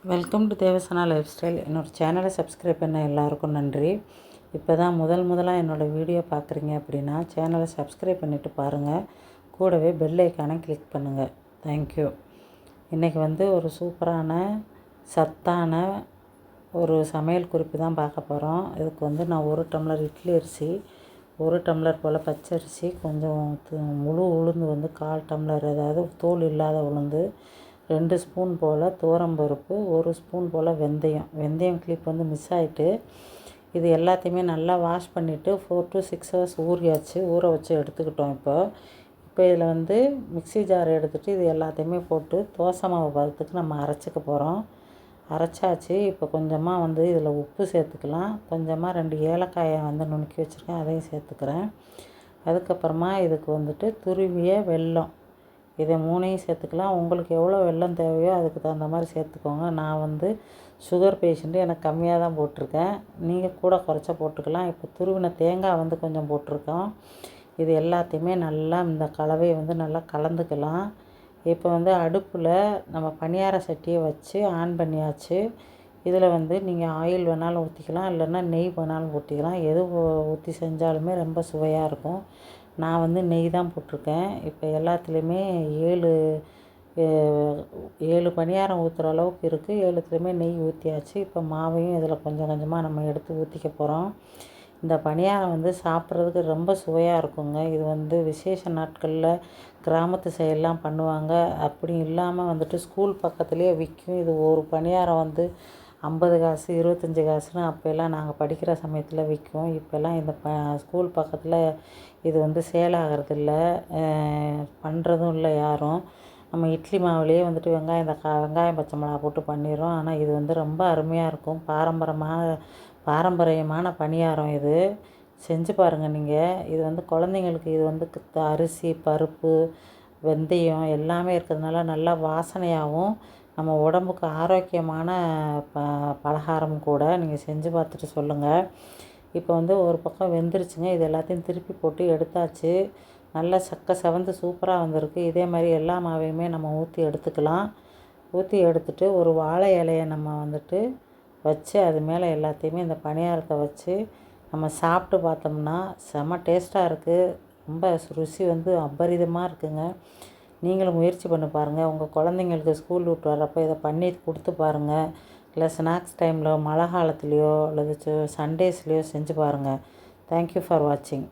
Welcome to Devasana lifestyle. என்னோடய சேனலை subscribe பண்ண எல்லாருக்கும் நன்றி. இப்போ தான் முதலாக என்னோடய வீடியோ பார்க்குறீங்க அப்படின்னா சேனலை சப்ஸ்கிரைப் பண்ணிவிட்டு பாருங்கள். கூடவே பெல் ஐக்கானை கிளிக் பண்ணுங்கள். தேங்க்யூ. இன்றைக்கி ஒரு சூப்பரான சத்தான ஒரு சமையல் குறிப்பு தான் பார்க்க போகிறோம். இதுக்கு நான் 1 டம்ளர் இட்லி அரிசி, 1 டம்ளர் போல் பச்சரிசி, கொஞ்சம் முழு உளுந்து 1/4 டம்ளர், அதாவது தோல் இல்லாத உளுந்து, 2 ஸ்பூன் போல் துவரம்பருப்பு, 1 ஸ்பூன் போல் வெந்தயம் கிளிப் மிஸ் ஆகிட்டு, இது எல்லாத்தையுமே நல்லா வாஷ் பண்ணிவிட்டு 4 to 6 ஹவர்ஸ் ஊற வச்சு எடுத்துக்கிட்டோம். இப்போ இதில் மிக்ஸி ஜார் எடுத்துகிட்டு இது எல்லாத்தையுமே போட்டு தோசை மாவு பதத்துக்கு நம்ம அரைச்சிக்க போகிறோம். அரைச்சாச்சு. இப்போ கொஞ்சமாக இதில் உப்பு சேர்த்துக்கலாம். கொஞ்சமாக 2 ஏலக்காயை நுணுக்கி வச்சுருக்கேன், அதையும் சேர்த்துக்கிறேன். அதுக்கப்புறமா இதுக்கு துருவிய வெல்லம், இதை 3ஐயும் சேர்த்துக்கலாம். உங்களுக்கு எவ்வளோ வெல்லம் தேவையோ அதுக்கு தகுந்த மாதிரி சேர்த்துக்கோங்க. நான் சுகர் பேஷண்ட்டு, எனக்கு கம்மியாக தான் போட்டிருக்கேன். நீங்கள் கூட குறைச்சா போட்டுக்கலாம். இப்போ துருவின தேங்காய் கொஞ்சம் போட்டிருக்கோம். இது எல்லாத்தையுமே நல்லா இந்த கலவையை நல்லா கலந்துக்கலாம். இப்போ அடுப்பில் நம்ம பணியார சட்டியை வச்சு ஆன் பண்ணியாச்சு. இதில் நீங்கள் ஆயில் வேணாலும் ஊற்றிக்கலாம், இல்லைன்னா நெய் வேணாலும் ஊற்றிக்கலாம். எது ஊற்றி செஞ்சாலுமே ரொம்ப சுவையாக இருக்கும். நான் நெய் தான் போட்டிருக்கேன். இப்போ எல்லாத்துலேயுமே 7 பணியாரம் ஊற்றுற அளவுக்கு இருக்குது. 7துலேயுமே நெய் ஊற்றியாச்சு. இப்போ மாவையும் இதில் கொஞ்சம் கொஞ்சமாக நம்ம எடுத்து ஊற்றிக்க போகிறோம். இந்த பணியாரம் சாப்பிட்றதுக்கு ரொம்ப சுவையாக இருக்குங்க. இது விசேஷ நாட்களில் கிராமத்து சைடெல்லாம் பண்ணுவாங்க. அப்படி இல்லாமல் ஸ்கூல் பக்கத்துலேயே விற்கும். இது ஒரு பணியாரம் 50 காசு, 25 காசுன்னு அப்போல்லாம் நாங்கள் படிக்கிற சமயத்தில் விற்கும். இப்போல்லாம் இந்த ஸ்கூல் பக்கத்தில் இது சேல் ஆகிறதில்ல, பண்ணுறதும் இல்லை யாரும். நம்ம இட்லி மாவுலேயே வெங்காயம் பச்சை மிளகா போட்டு பண்ணிடுறோம். ஆனால் இது ரொம்ப அருமையாக இருக்கும். பாரம்பரியமான பணியாரம் இது. செஞ்சு பாருங்கள் நீங்கள். இது குழந்தைங்களுக்கு இது அரிசி, பருப்பு, வெந்தயம் எல்லாமே இருக்கிறதுனால நல்லா வாசனையாகவும் நம்ம உடம்புக்கு ஆரோக்கியமான பலகாரம் கூட. நீங்கள் செஞ்சு பார்த்துட்டு சொல்லுங்கள். இப்போ ஒரு பக்கம் வெந்துருச்சுங்க. இது எல்லாத்தையும் திருப்பி போட்டு எடுத்தாச்சு. நல்லா செவந்து சூப்பராக வந்திருக்கு. இதே மாதிரி எல்லா மாவையுமே நம்ம ஊற்றி எடுத்துக்கலாம். ஊற்றி எடுத்துட்டு ஒரு வாழை இலையை நம்ம வச்சு அது மேலே எல்லாத்தையுமே இந்த பணியாரத்தை வச்சு நம்ம சாப்பிட்டு பார்த்தோம்னா செம்ம டேஸ்ட்டாக இருக்குது. ரொம்ப ருசி அபரிதமாக இருக்குங்க. நீங்களும் முயற்சி பண்ணி பாருங்கள். உங்கள் குழந்தைங்களுக்கு ஸ்கூல் விட்டு வர்றப்போ இதை பண்ணி கொடுத்து பாருங்கள். இல்லை ஸ்நாக்ஸ் டைமில், மழை காலத்துலேயோ அல்லது சண்டேஸ்லேயோ செஞ்சு பாருங்கள். தேங்க்யூ ஃபார் வாட்சிங்.